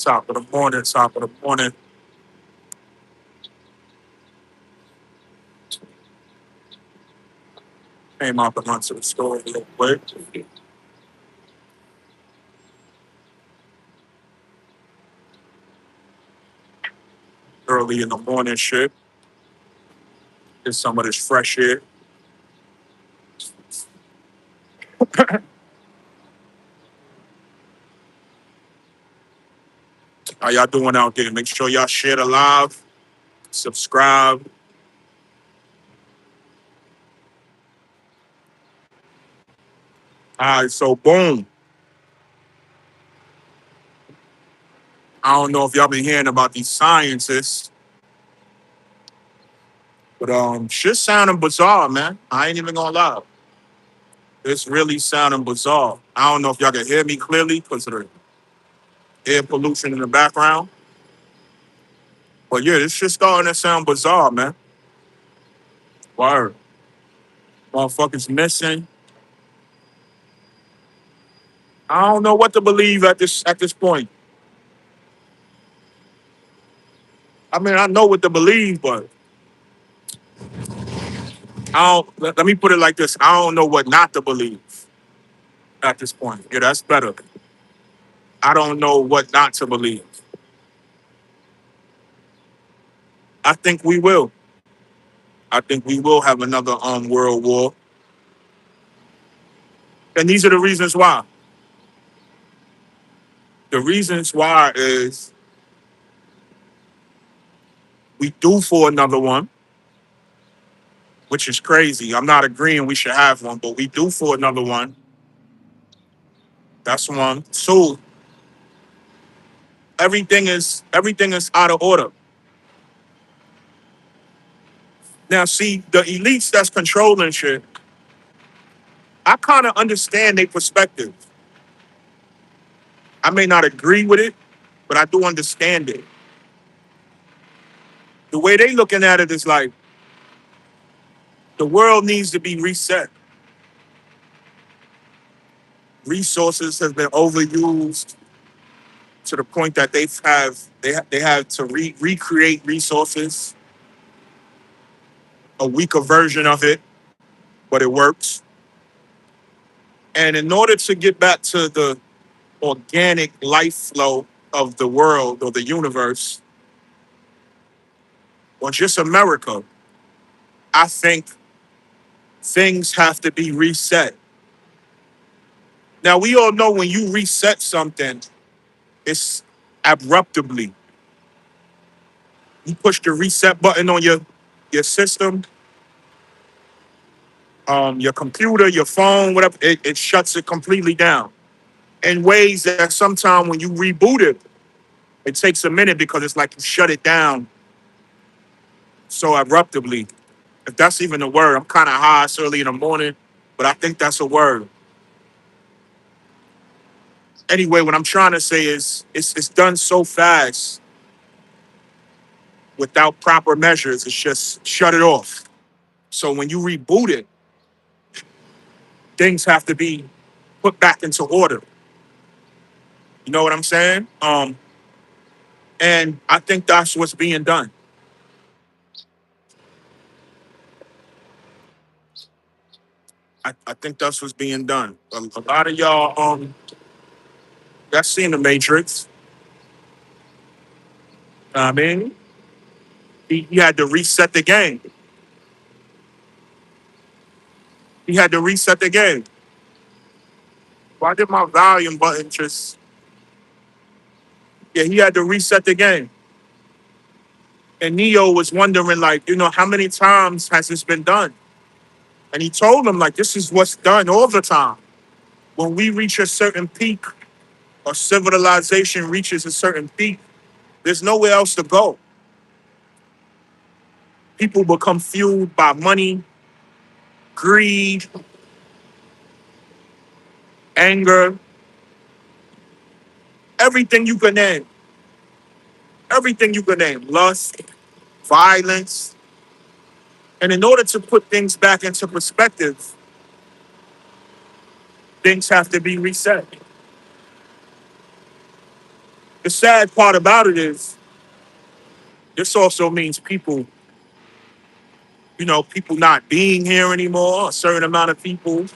Top of the morning, top of the morning. Came out and went to the store a little quick. Early in the morning shit. Get some of this fresh air. How y'all doing out there? Make sure y'all share the live, subscribe. All right, so boom. I don't know if y'all been hearing about these scientists, but shit sounding bizarre, man. I ain't even gonna lie. It's really sounding bizarre. I don't know if y'all can hear me clearly because of the air pollution in the background. But yeah, this shit starting to sound bizarre, man. Word. Motherfuckers missing. I don't know what to believe at this point. I mean, I know what to believe, but I don't. Let me put it like this: I don't know what not to believe at this point. Yeah, that's better. I don't know what not to believe. I think we will. I think we will have another world war, and these are the reasons why. The reasons why is we due for another one, which is crazy. I'm not agreeing we should have one, but we due for another one. That's one. Two, everything is out of order. Now, see, the elites that's controlling shit, I kind of understand their perspective. I may not agree with it, but I do understand it. The way they looking at it is like the world needs to be reset. Resources have been overused to the point that they have to recreate resources, a weaker version of it, but it works. And in order to get back to the organic life flow of the world or the universe, or just America, I think things have to be reset. Now, we all know when you reset something, it's abruptly. You push the reset button on your system, your computer, your phone, whatever, it shuts it completely down in ways that sometimes when you reboot it, it takes a minute because it's like you shut it down so abruptly. If that's even a word, I'm kind of high, it's early in the morning, but I think that's a word. Anyway, what I'm trying to say is it's done so fast without proper measures. It's just shut it off. So when you reboot it, things have to be put back into order. You know what I'm saying? And I think that's what's being done. I think that's what's being done. A lot of y'all that's seen the Matrix. I mean, he had to reset the game. He had to reset the game. Why did my volume button just? Yeah, he had to reset the game. And Neo was wondering, like, how many times has this been done? And he told him, like, this is what's done all the time. When we reach a certain peak, or civilization reaches a certain peak, there's nowhere else to go. People become fueled by money, greed, anger, everything you can name. Everything you can name. Lust, violence. And in order to put things back into perspective, things have to be reset. The sad part about it is this also means people, people not being here anymore, a certain amount of people,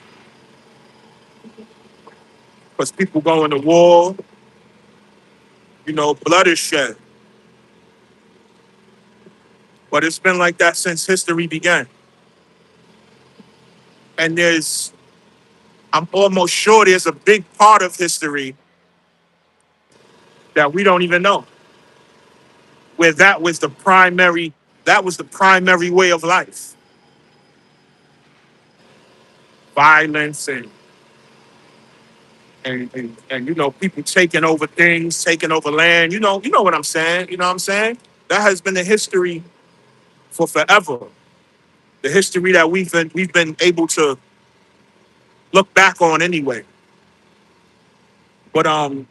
because people going to war, blood is shed. But it's been like that since history began. And I'm almost sure there's a big part of history that we don't even know, where that was the primary way of life. Violence and people taking over things, taking over land. You know what I'm saying. You know what I'm saying? That has been the history for forever. The history that we've been able to look back on anyway. But I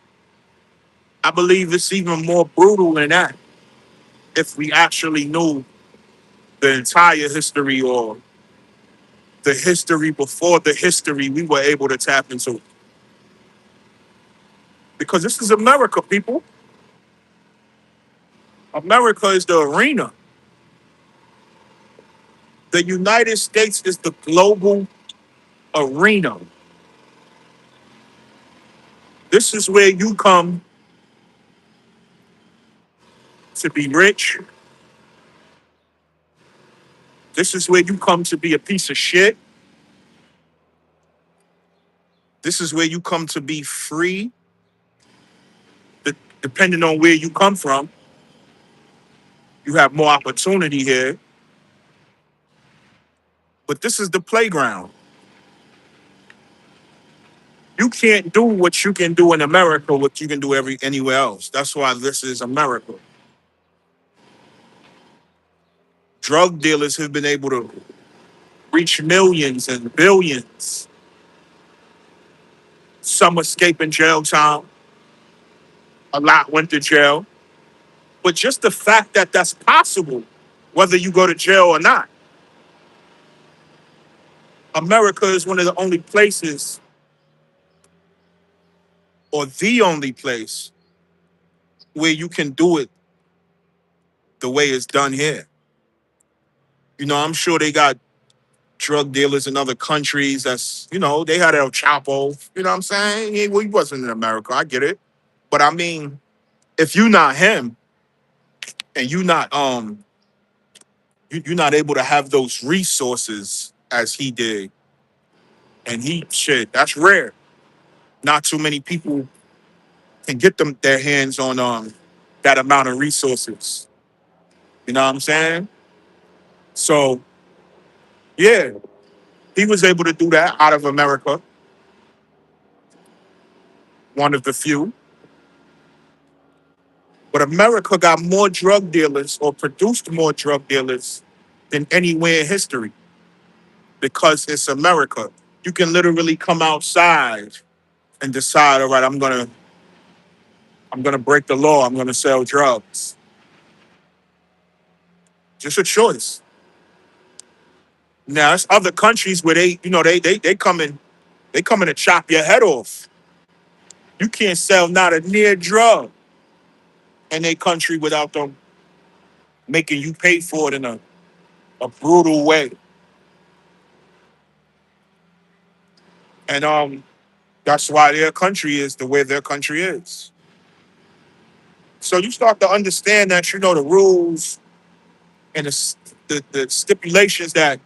believe it's even more brutal than that if we actually knew the entire history or the history before the history we were able to tap into. Because this is America, people. America is the arena. The United States is the global arena. This is where you come to be rich. This is where you come to be a piece of shit. This is where you come to be free, depending on where you come from. You have more opportunity here, but this is the playground. You can't do what you can do in America, what you can do anywhere else. That's why this is America. Drug dealers have been able to reach millions and billions. Some escaping jail time. A lot went to jail. But just the fact that that's possible, whether you go to jail or not, America is one of the only places, or the only place, where you can do it the way it's done here. I'm sure they got drug dealers in other countries they had El Chapo. You know what I'm saying? He wasn't in America. I get it. But I mean, if you're not him and you're not able to have those resources as he did, and shit, that's rare. Not too many people can get their hands on that amount of resources. You know what I'm saying? So yeah, he was able to do that out of America, one of the few. But America got more drug dealers or produced more drug dealers than anywhere in history because it's America. You can literally come outside and decide, all right, I'm gonna break the law. I'm gonna sell drugs. Just a choice. Now, it's other countries where they come in to chop your head off. You can't sell not a near drug in a country without them making you pay for it in a brutal way. And that's why their country is the way their country is. So you start to understand that the rules and the stipulations that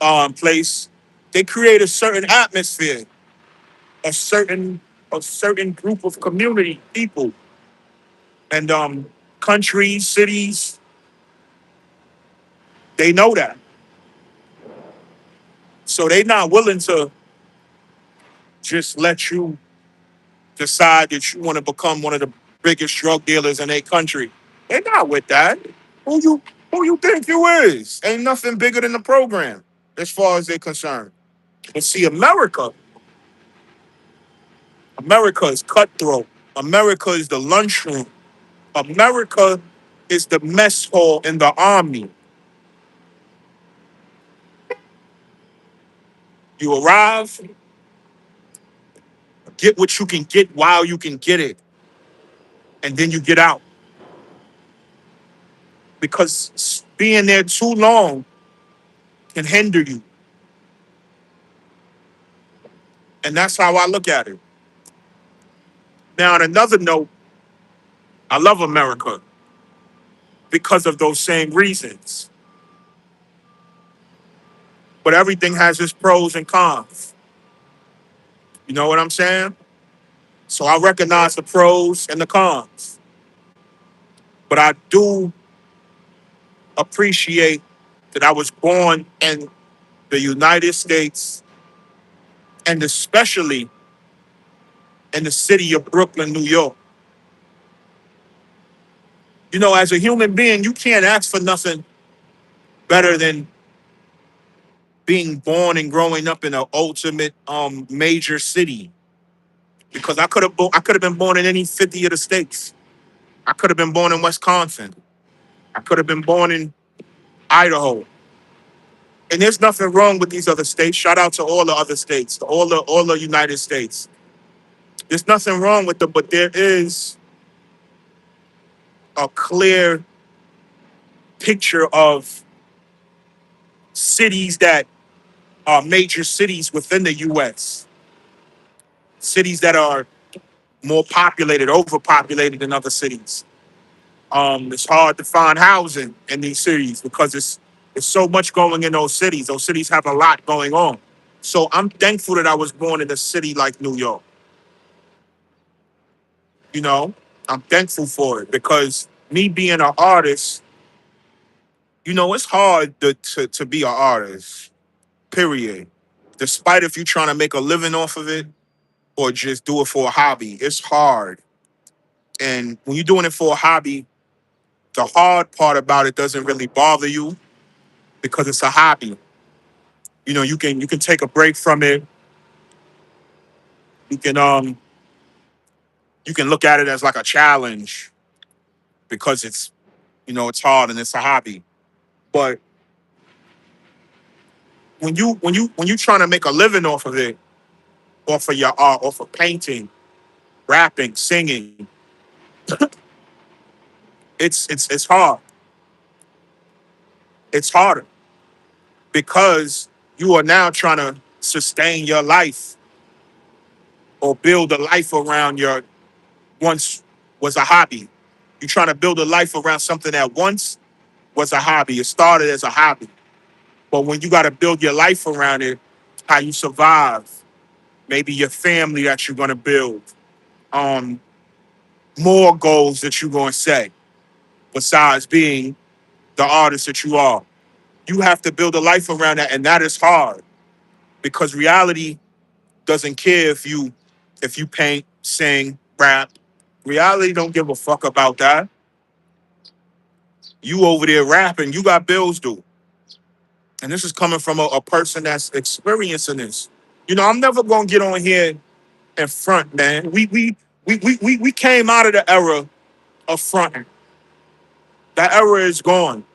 are in place, they create a certain atmosphere, a certain a certain group of community people and countries, cities. They know that, so they're not willing to just let you decide that you want to become one of the biggest drug dealers in a country. They're not with that. Who you who you think you is? Ain't nothing bigger than the program as far as they're concerned. But see, America is cutthroat. America is the lunchroom. America is the mess hall in the army. You arrive, get what you can get while you can get it, and then you get out because being there too long can hinder you. And that's how I look at it. Now, on another note, I love America because of those same reasons. But everything has its pros and cons. You know what I'm saying? So I recognize the pros and the cons. But I do appreciate that I was born in the United States and especially in the city of Brooklyn, New York. You know, as a human being, you can't ask for nothing better than being born and growing up in an ultimate major city. Because I could have been born in any 50 of the states. I could have been born in Wisconsin. I could have been born in Idaho. And there's nothing wrong with these other states. Shout out to all the other states, all the United States. There's nothing wrong with them, but there is a clear picture of cities that are major cities within the US. Cities that are more populated, overpopulated than other cities. It's hard to find housing in these cities because it's so much going in those cities. Those cities have a lot going on. So I'm thankful that I was born in a city like New York. You know, I'm thankful for it because me being an artist, you know, it's hard to be an artist, period. Despite if you're trying to make a living off of it or just do it for a hobby, it's hard. And when you're doing it for a hobby, the hard part about it doesn't really bother you because it's a hobby. You know, you can take a break from it. You can you can look at it as like a challenge because it's it's hard and it's a hobby. But when you trying to make a living off of it, off of your art, off of painting, rapping, singing, it's hard. It's harder because you are now trying to sustain your life or build a life around your once was a hobby. You're trying to build a life around something that once was a hobby. It started as a hobby. But when you got to build your life around it, how you survive, maybe your family that you're going to build, um, more goals that you're going to set besides being the artist that you are. You have to build a life around that, and that is hard because reality doesn't care if you paint, sing, rap. Reality don't give a fuck about that. You over there rapping, you got bills due. And this is coming from a person that's experiencing this. You know, I'm never gonna get on here and front, man. We came out of the era of fronting. That era is gone.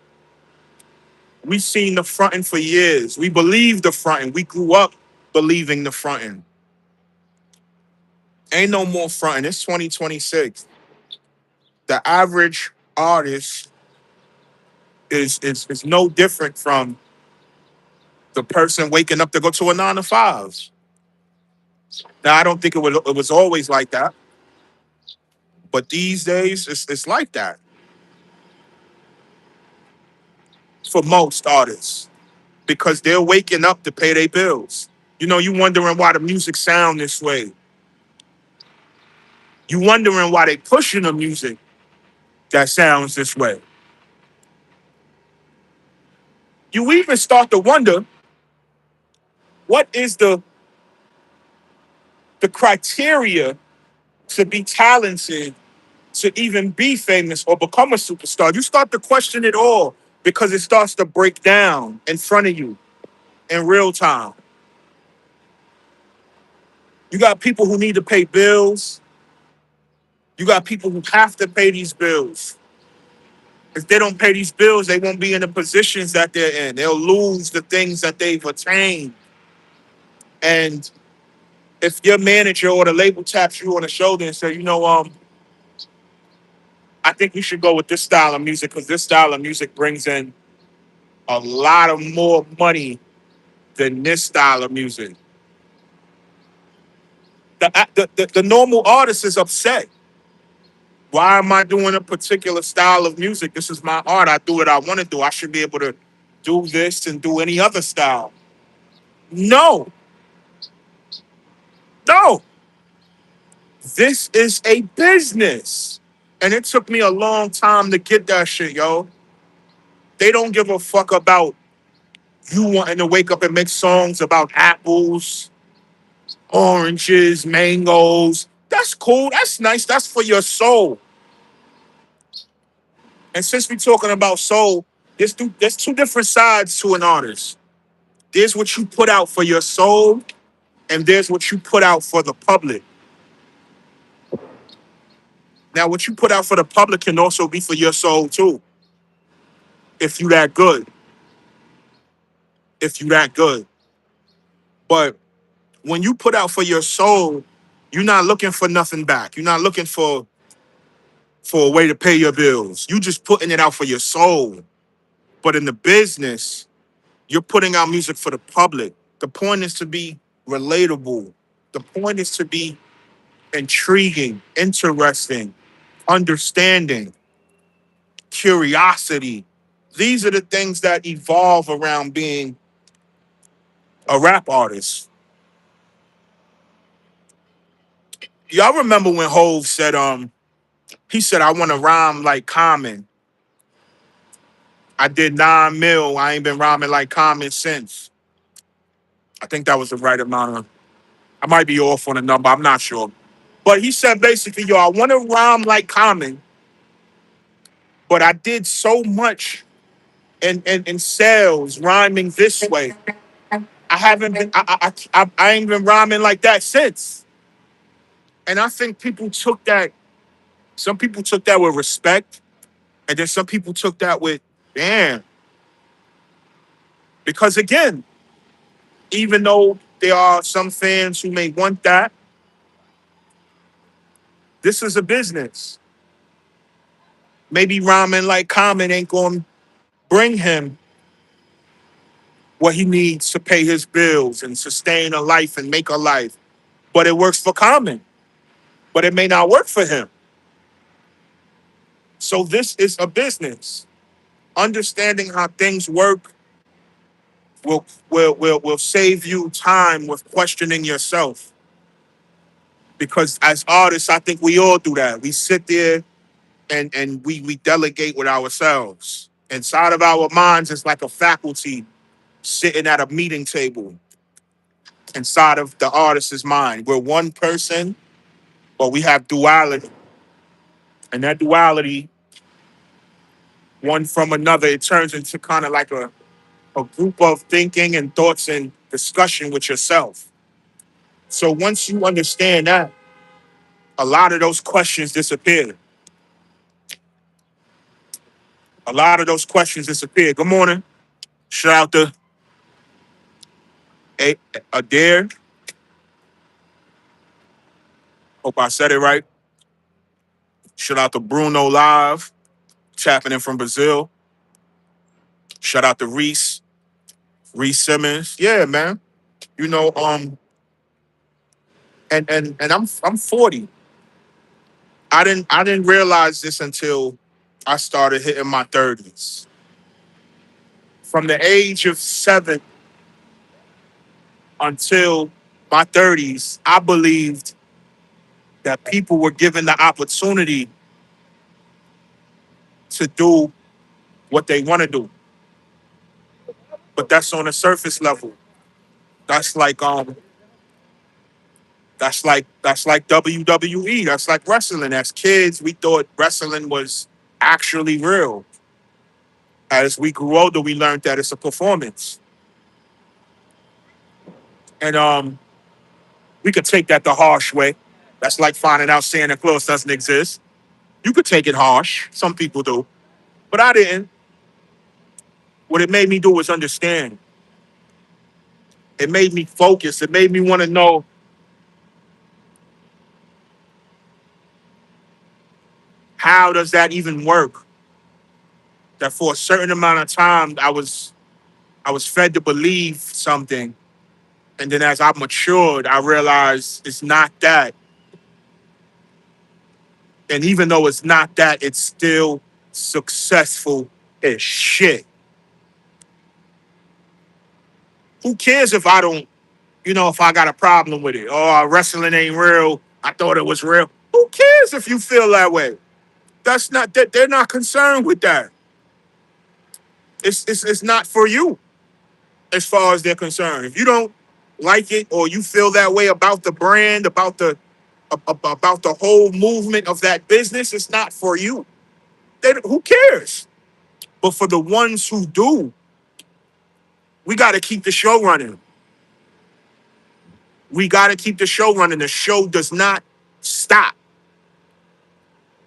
We've seen the fronting for years. We believe the fronting. We grew up believing the fronting. Ain't no more fronting. It's 2026. The average artist is no different from the person waking up to go to a 9 to 5. Now I don't think it was always like that, but these days it's like that for most artists because they're waking up to pay their bills. You know, you wondering why the music sound this way. You wondering why they pushing the music that sounds this way. You even start to wonder what is the criteria to be talented, to even be famous or become a superstar. You start to question it all because it starts to break down in front of you in real time. You got people who need to pay bills. You got people who have to pay these bills. If they don't pay these bills, they won't be in the positions that they're in. They'll lose the things that they've attained. And if your manager or the label taps you on the shoulder and say, I think you should go with this style of music because this style of music brings in a lot of more money than this style of music. The normal artist is upset. Why am I doing a particular style of music? This is my art. I do what I want to do. I should be able to do this and do any other style. No, no. This is a business. And it took me a long time to get that shit, yo. They don't give a fuck about you wanting to wake up and make songs about apples, oranges, mangoes. That's cool. That's nice. That's for your soul. And since we're talking about soul, there's two different sides to an artist. There's what you put out for your soul, and there's what you put out for the public. Now, what you put out for the public can also be for your soul too, if you that good. If you that good. But when you put out for your soul, you're not looking for nothing back. You're not looking for a way to pay your bills. You just putting it out for your soul. But in the business, you're putting out music for the public. The point is to be relatable. The point is to be intriguing, interesting, understanding, curiosity. These are the things that evolve around being a rap artist. Y'all remember when Hove said, he said, I want to rhyme like Common. I did 9 mil. I ain't been rhyming like Common since. I think that was the right amount of, I might be off on the number. I'm not sure. But he said basically, yo, I want to rhyme like Common, but I did so much in sales rhyming this way. I haven't been, I ain't been rhyming like that since. And I think people took that, some people took that with respect, and then some people took that with, damn. Because again, even though there are some fans who may want that, this is a business. Maybe rhyming like Common ain't going to bring him what he needs to pay his bills and sustain a life and make a life. But it works for Common, but it may not work for him. So this is a business. Understanding how things work will save you time with questioning yourself. Because as artists, I think we all do that. We sit there and we delegate with ourselves. Inside of our minds, it's like a faculty sitting at a meeting table inside of the artist's mind. We're one person, but we have duality. And that duality, one from another, it turns into kind of like a group of thinking and thoughts and discussion with yourself. So once you understand that, a lot of those questions disappear. A lot of those questions disappear. Good morning. Shout out to A- Adair. Hope I said it right. Shout out to Bruno Live, tapping in from Brazil. Shout out to Reese Simmons. Yeah, man. You know, and I'm 40. I didn't realize this until I started hitting my 30s. From the age of 7 until my 30s, I believed that people were given the opportunity to do what they want to do. But that's on a surface level. That's like that's like WWE. That's like wrestling. As kids, we thought wrestling was actually real. As we grew older, we learned that it's a performance. And we could take that the harsh way. That's like finding out Santa Claus doesn't exist. You could take it harsh. Some people do. But I didn't. What it made me do was understand. It made me focus. It made me want to know, How does that even work? That for a certain amount of time I was fed to believe something, and then as I matured, I realized it's not that. And even though it's not that, it's still successful as shit. Who cares if I don't, if I got a problem with it? Oh, wrestling ain't real. I thought it was real. Who cares if you feel that way? That's not that they're not concerned with that. It's not for you as far as they're concerned. If you don't like it or you feel that way about the brand, about the whole movement of that business, it's not for you. Who cares? But for the ones who do, we got to keep the show running. We got to keep the show running. The show does not stop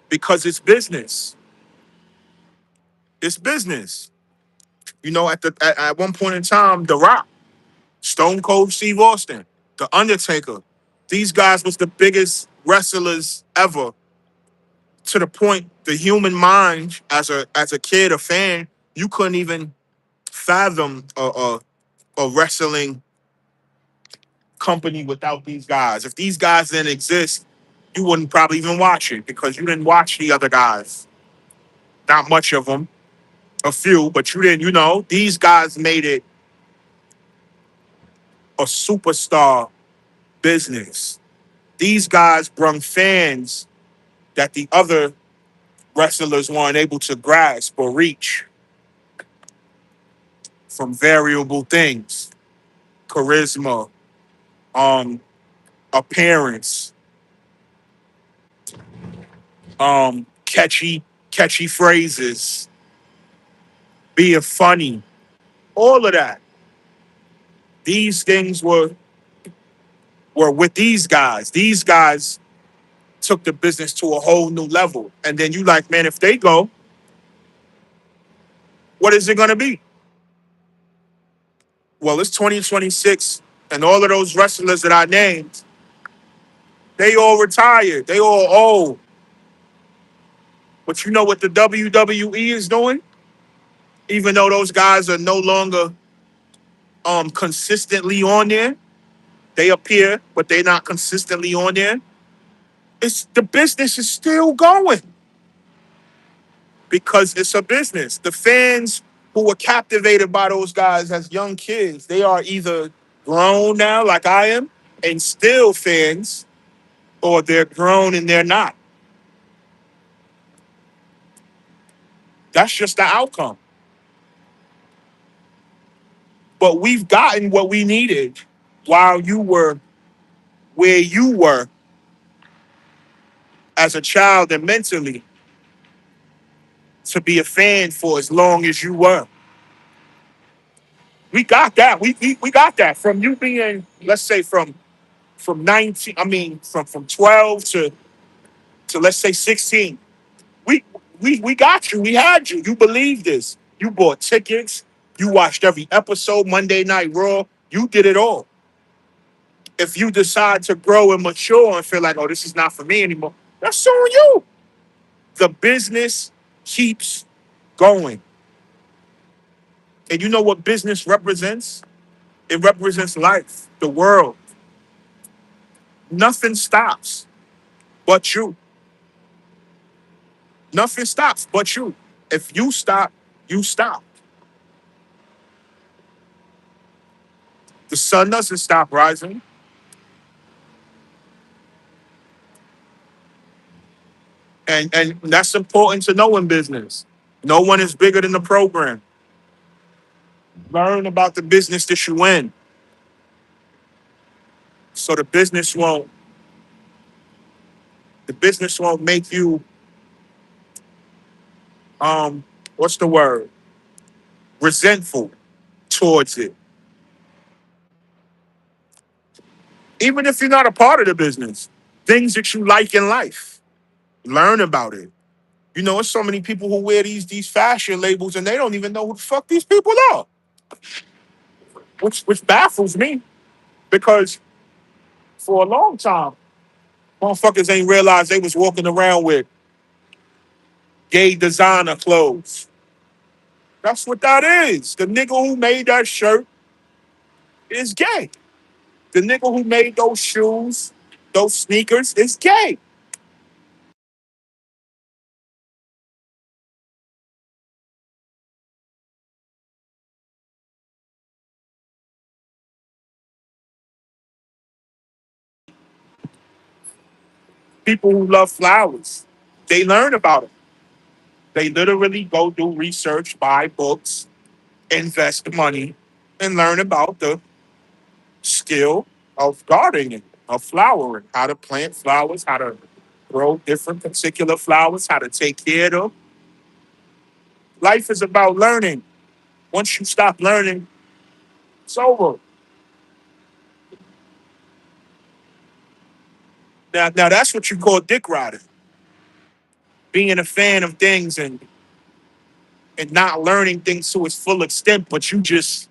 because it's business. It's business. At one point in time, The Rock, Stone Cold Steve Austin, The Undertaker, these guys was the biggest wrestlers ever. To the point, the human mind, as a kid, a fan, you couldn't even fathom a wrestling company without these guys. If these guys didn't exist, you wouldn't probably even watch it because you didn't watch the other guys. Not much of them, a few, but you didn't. These guys made it a superstar business. These guys brung fans that the other wrestlers weren't able to grasp or reach from variable things: charisma, um, appearance, catchy phrases, being funny, all of that. These things were with these guys. These guys took the business to a whole new level. And then you like, man, if they go, what is it gonna be? Well, it's 2026, and all of those wrestlers that I named, they all retired. They all old. But you know what the WWE is doing? Even though those guys are no longer consistently on there, they appear, but they're not consistently on there. It's the business is still going because it's a business. The fans who were captivated by those guys as young kids, they are either grown now, like I am, and still fans, or they're grown and they're not. That's just the outcome. But we've gotten what we needed while you were where you were as a child and mentally to be a fan for as long as you were. We got that. We got that from you being, let's say, from 19, I mean, from 12 to let's say 16. We we got you. We had you. You believed this. You bought tickets. You watched every episode, Monday Night Raw. You did it all. If you decide to grow and mature and feel like, oh, this is not for me anymore, that's on you. The business keeps going. And you know what business represents? It represents life, the world. Nothing stops but you. Nothing stops but you. If you stop, you stop. The sun doesn't stop rising. And that's important to know in business. No one is bigger than the program. Learn about the business that you in. So the business won't make you what's the word? Resentful towards it. Even if you're not a part of the business. Things that you like in life. Learn about it. There's so many people who wear these fashion labels and they don't even know who the fuck these people are. Which baffles me because for a long time, motherfuckers ain't realized they was walking around with Gay designer clothes. That's what that is. The nigga who made that shirt is gay. The nigga who made those shoes, those sneakers, is gay. People who love flowers, they learn about it. They literally go do research, buy books, invest money, and learn about the skill of gardening, of flowering, how to plant flowers, how to grow different particular flowers, how to take care of them. Life is about learning. Once you stop learning, it's over. Now that's what you call dick riding. Being a fan of things and not learning things to its full extent, but you just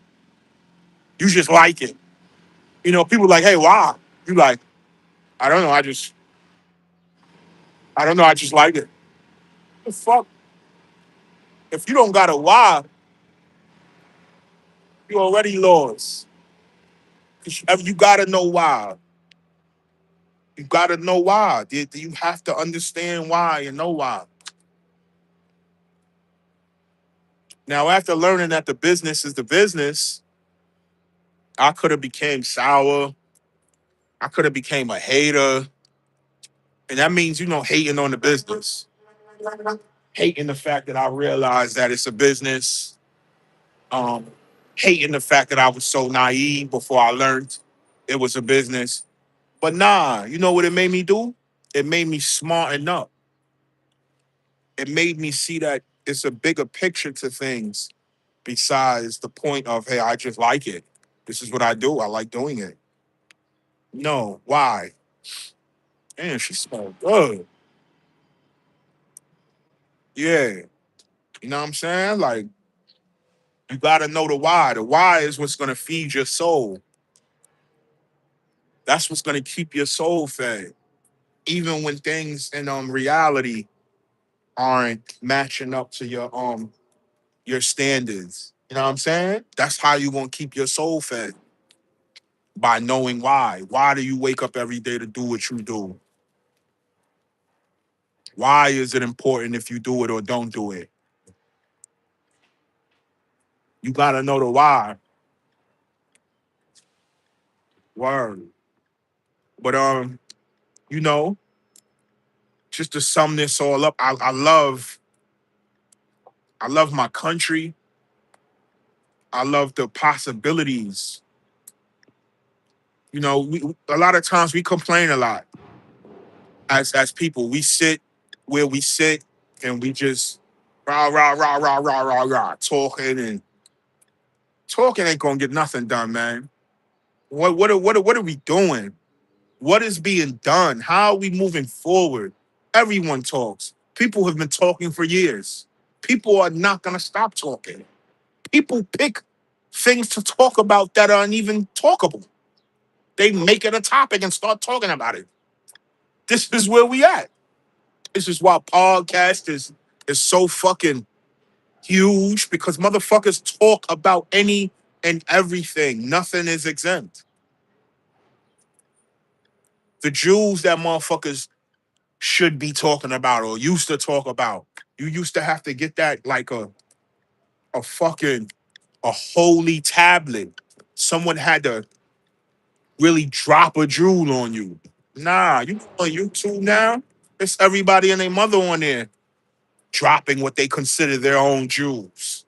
like it. You know, people like, hey, why? You like, I don't know, I don't know, I just like it. The fuck? If you don't got a why, you already lost. 'Cause you gotta know why. You gotta know why. You have to understand why and know why. Now, after learning that the business is the business, I could have became sour. I could have became a hater. And that means, hating on the business. Hating the fact that I realized that it's a business. Um, Hating the fact that I was so naive before I learned it was a business. But nah, you know what it made me do? It made me smarten up. It made me see that it's a bigger picture to things besides the point of, hey, I just like it. This is what I do. I like doing it. No, why? Man, she smelled good. Yeah. You know what I'm saying? Like, you gotta know the why. The why is what's gonna feed your soul. That's what's gonna keep your soul fed. Even when things in reality aren't matching up to your standards. You know what I'm saying? That's how you gonna keep your soul fed. By knowing why. Why do you wake up every day to do what you do? Why is it important if you do it or don't do it? You gotta know the why. Word. But you know, just to sum this all up, I love my country. I love the possibilities. A lot of times we complain a lot as people. We sit where we sit and we just rah rah rah rah rah rah rah talking ain't gonna get nothing done, man. What are we doing? What is being done? How are we moving forward? Everyone talks. People have been talking for years. People are not gonna stop talking. People pick things to talk about that aren't even talkable. They make it a topic and start talking about it. This is where we at. This is why podcast is so fucking huge because motherfuckers talk about any and everything. Nothing is exempt. The Jews that motherfuckers should be talking about or used to talk about. You used to have to get that like a fucking a holy tablet. Someone had to really drop a jewel on you. Nah, you on YouTube now. It's everybody and their mother on there dropping what they consider their own jewels.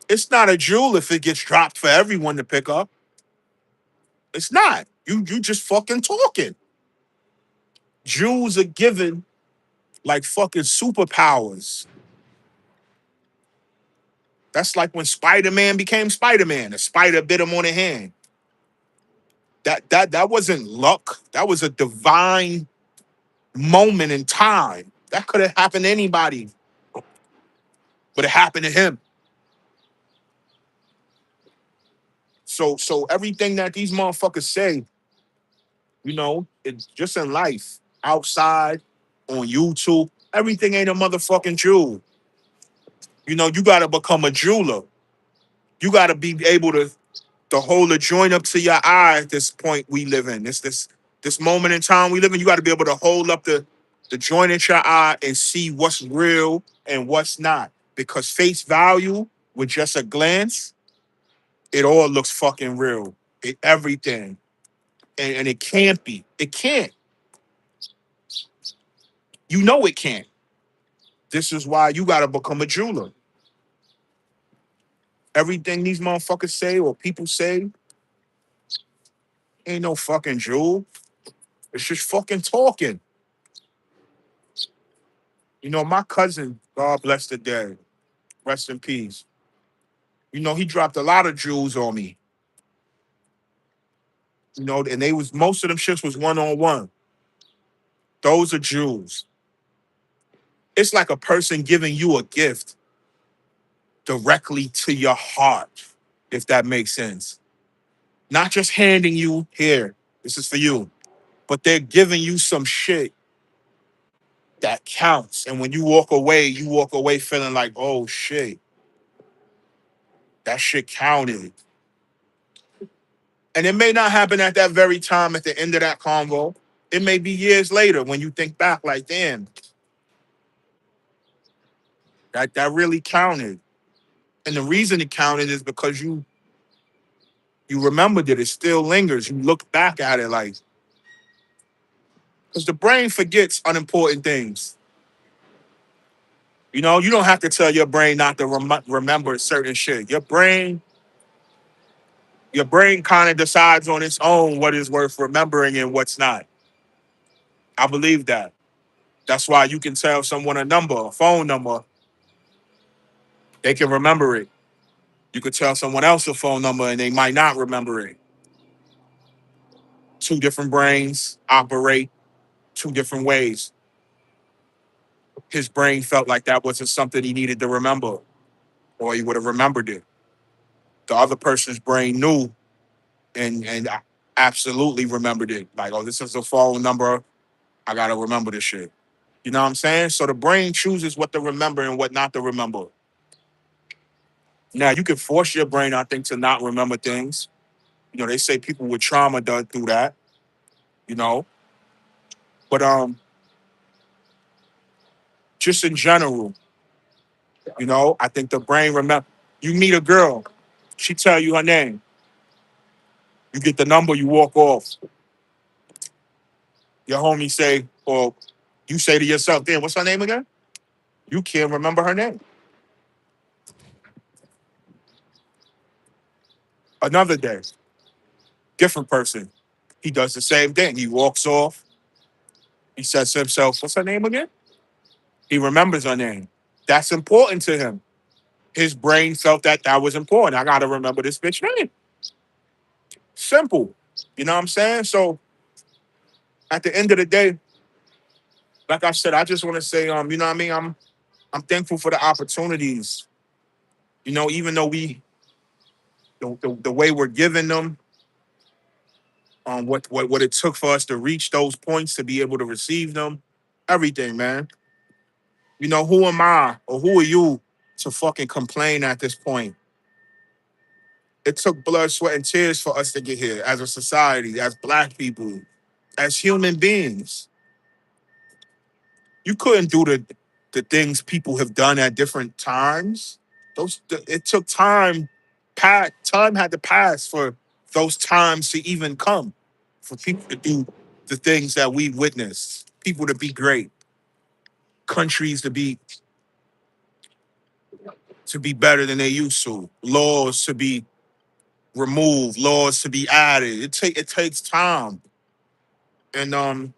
It's not a jewel if it gets dropped for everyone to pick up. It's not. You just fucking talking. Jewels are given like fucking superpowers. That's like when Spider-Man became Spider-Man. A spider bit him on the hand. That wasn't luck. That was a divine moment in time. That could have happened to anybody, but it happened to him. So everything that these motherfuckers say, it's just in life, outside, on YouTube. Everything ain't a motherfucking jewel. You know, you gotta become a jeweler. You gotta be able to hold a joint up to your eye at this point we live in. This moment in time we live in, you gotta be able to hold up the joint at your eye and see what's real and what's not. Because face value, with just a glance, it all looks fucking real. Everything. And it can't be. It can't. You know it can't. This is why you gotta become a jeweler. Everything these motherfuckers say or people say ain't no fucking jewel. It's just fucking talking. You know, my cousin, God bless the dead, rest in peace. You know, he dropped a lot of jewels on me. You know, and they was most of them shits was one-on-one. Those are jewels. It's like a person giving you a gift directly to your heart, if that makes sense. Not just handing you here, this is for you, but they're giving you some shit that counts. And when you walk away feeling like, oh shit, that shit counted. And it may not happen at that very time at the end of that convo. It may be years later when you think back like, damn, that really counted. And the reason it counted is because you remembered it. It still lingers. You look back at it like, because the brain forgets unimportant things. You know, you don't have to tell your brain not to remember certain shit. Your brain kind of decides on its own what is worth remembering and what's not. I believe that. That's why you can tell someone a number, a phone number, they can remember it. You could tell someone else a phone number and they might not remember it. Two different brains operate two different ways. His brain felt like that wasn't something he needed to remember, or he would have remembered it. The other person's brain knew and absolutely remembered it. Like, oh, this is a phone number. I gotta remember this shit. You know what I'm saying? So the brain chooses what to remember and what not to remember. Now you can force your brain, I think, to not remember things. You know, they say people with trauma do that. You know, but just in general, you know, I think the brain remember. You meet a girl, she tell you her name. You get the number, you walk off. Your homie say, or you say to yourself, damn, what's her name again? You can't remember her name. Another day, different person. He does the same thing. He walks off. He says to himself, what's her name again? He remembers her name. That's important to him. His brain felt that that was important. I got to remember this bitch name. Simple. You know what I'm saying? So at the end of the day, like I said, I just want to say, you know what I mean? I'm thankful for the opportunities. You know, even though the way we're giving them, what it took for us to reach those points to be able to receive them, everything, man. You know, who am I or who are you to fucking complain at this point? It took blood, sweat, and tears for us to get here as a society, as black people, as human beings. You couldn't do the things people have done at different times. It took time. Time had to pass for those times to even come, for people to do the things that we witnessed. People to be great, countries to be better than they used to, laws to be removed, laws to be added. It takes time. And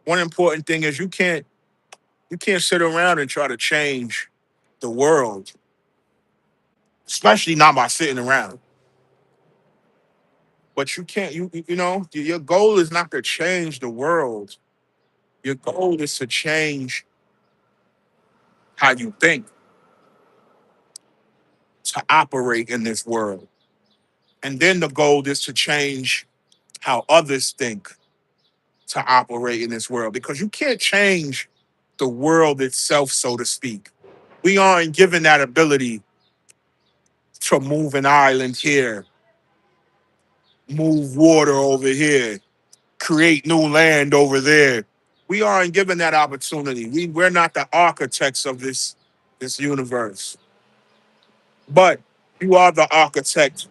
one important thing is you can't sit around and try to change the world, especially not by sitting around. But you can't you know your goal is not to change the world. Your goal is to change how you think, to operate in this world. And then the goal is to change how others think to operate in this world because you can't change the world itself, so to speak. We aren't given that ability to move an island here, move water over here, create new land over there. We aren't given that opportunity. We're not the architects of this universe. But you are the architect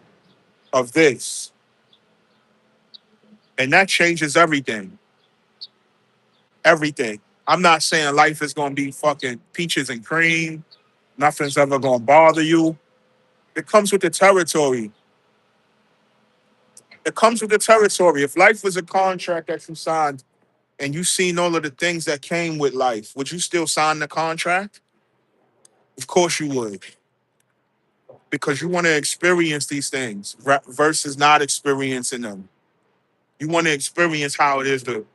of this. And that changes everything. Everything. I'm not saying life is gonna be fucking peaches and cream. Nothing's ever gonna bother you. It comes with the territory. It comes with the territory. If life was a contract that you signed and you seen all of the things that came with life, would you still sign the contract? Of course you would. Because you want to experience these things versus not experiencing them. You want to experience how it is to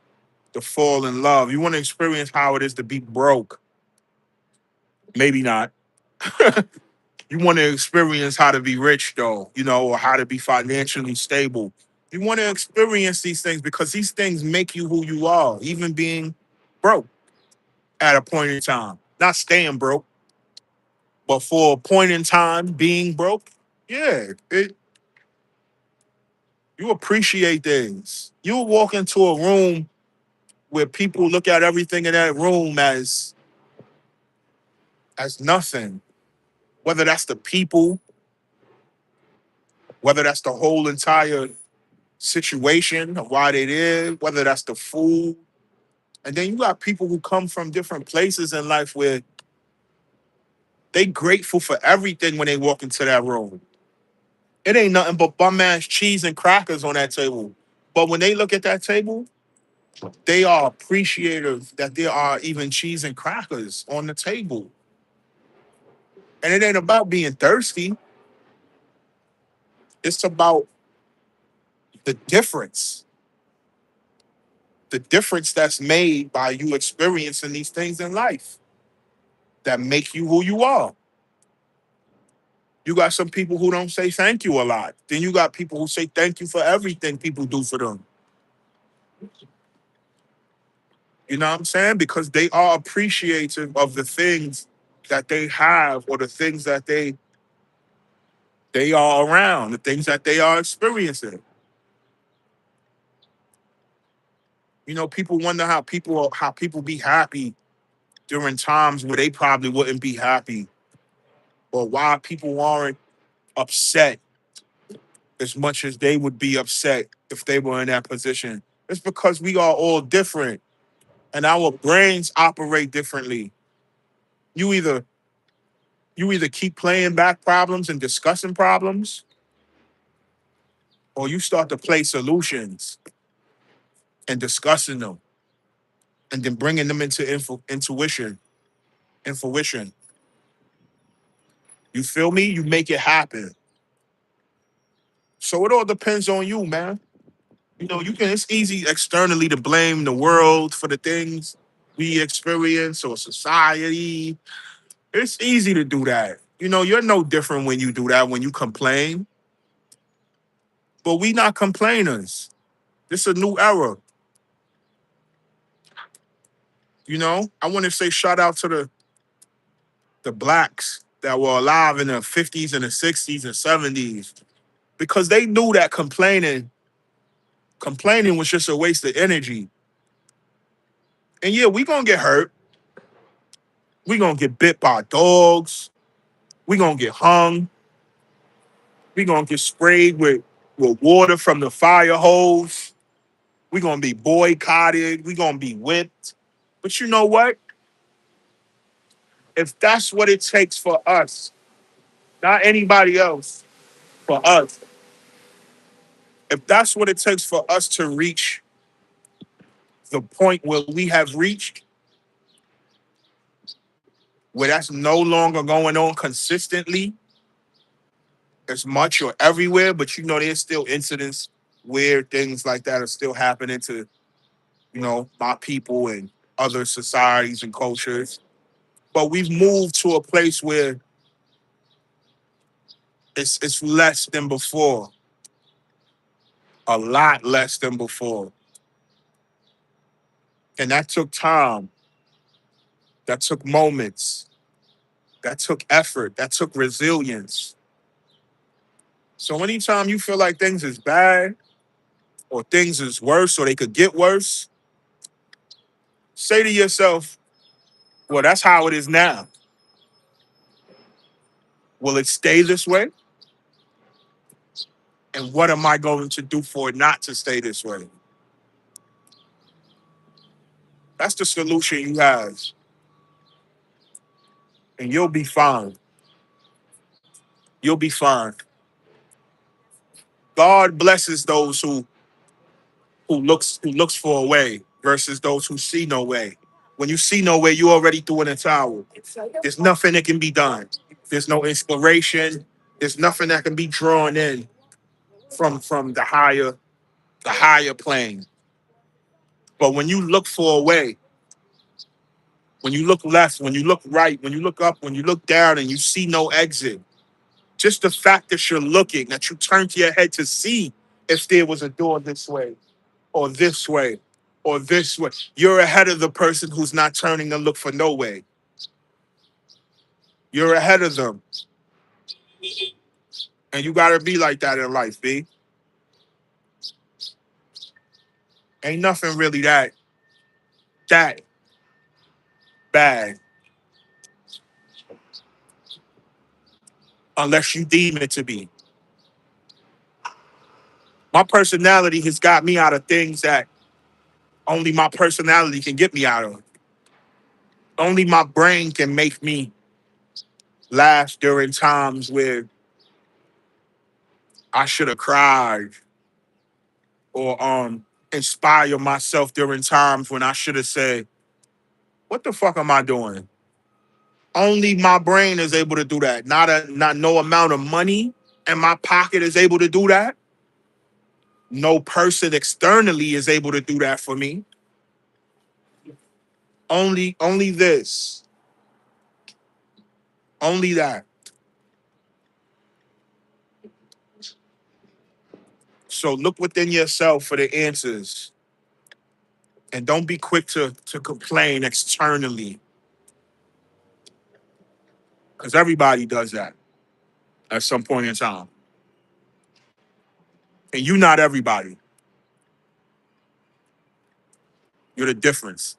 fall in love. You want to experience how it is to be broke. Maybe not. You want to experience how to be rich, though, or how to be financially stable. You want to experience these things because these things make you who you are, even being broke at a point in time. Not staying broke, but for a point in time, being broke. Yeah, you appreciate things. You walk into a room where people look at everything in that room as nothing. Whether that's the people, whether that's the whole entire situation of why they did, whether that's the food. And then you got people who come from different places in life where they grateful for everything when they walk into that room. It ain't nothing but bum ass cheese and crackers on that table. But when they look at that table, they are appreciative that there are even cheese and crackers on the table. And it ain't about being thirsty. It's about the difference. The difference that's made by you experiencing these things in life that make you who you are. You got some people who don't say thank you a lot. Then you got people who say thank you for everything people do for them. You know what I'm saying? Because they are appreciative of the things that they have or the things that they are around, the things that they are experiencing. People wonder how people be happy during times where they probably wouldn't be happy, or why people aren't upset as much as they would be upset if they were in that position. It's because we are all different and our brains operate differently. You either you either keep playing back problems and discussing problems, or you start to play solutions and discussing them and then bringing them into intuition. You feel me? You make it happen. So it all depends on you, man. It's easy externally to blame the world for the things we experience or society. It's easy to do that. You're no different when you do that, when you complain. But we not complainers. This is a new era. I want to say shout out to the blacks that were alive in the 50s and the 60s and 70s because they knew that complaining was just a waste of energy. And yeah, we gonna get hurt. We gonna get bit by dogs. We gonna get hung. We gonna get sprayed with water from the fire hose. We gonna be boycotted. We gonna be whipped. But you know what? If that's what it takes for us, not anybody else, for us, if that's what it takes for us to reach the point where we have reached, where that's no longer going on consistently as much or everywhere, but there's still incidents where things like that are still happening to, my people and other societies and cultures. But we've moved to a place where it's less than before, a lot less than before. And that took time. That took moments. That took effort. That took resilience. So anytime you feel like things is bad or things is worse or they could get worse, say to yourself, well, that's how it is now. Will it stay this way? And what am I going to do for it not to stay this way? That's the solution you have. And you'll be fine. You'll be fine. God blesses those who looks for a way versus those who see no way. When you see no way, you already threw in a towel. There's nothing that can be done. There's no inspiration. There's nothing that can be drawn in from the higher plane. But when you look for a way, when you look left, when you look right, when you look up, when you look down and you see no exit, just the fact that you're looking, that you turn to your head to see if there was a door this way or this way or this way, you're ahead of the person who's not turning to look for no way. You're ahead of them. And you gotta be like that in life, B. Ain't nothing really that bad unless you deem it to be. My personality has got me out of things that only my personality can get me out of. Only my brain can make me laugh during times where I should have cried or inspire myself during times when I should have said, what the fuck am I doing? Only my brain is able to do that. Not no amount of money in my pocket is able to do that. No person externally is able to do that for me. Only this. Only that. So look within yourself for the answers. And don't be quick to complain externally. Because everybody does that at some point in time. And you're not everybody. You're the difference.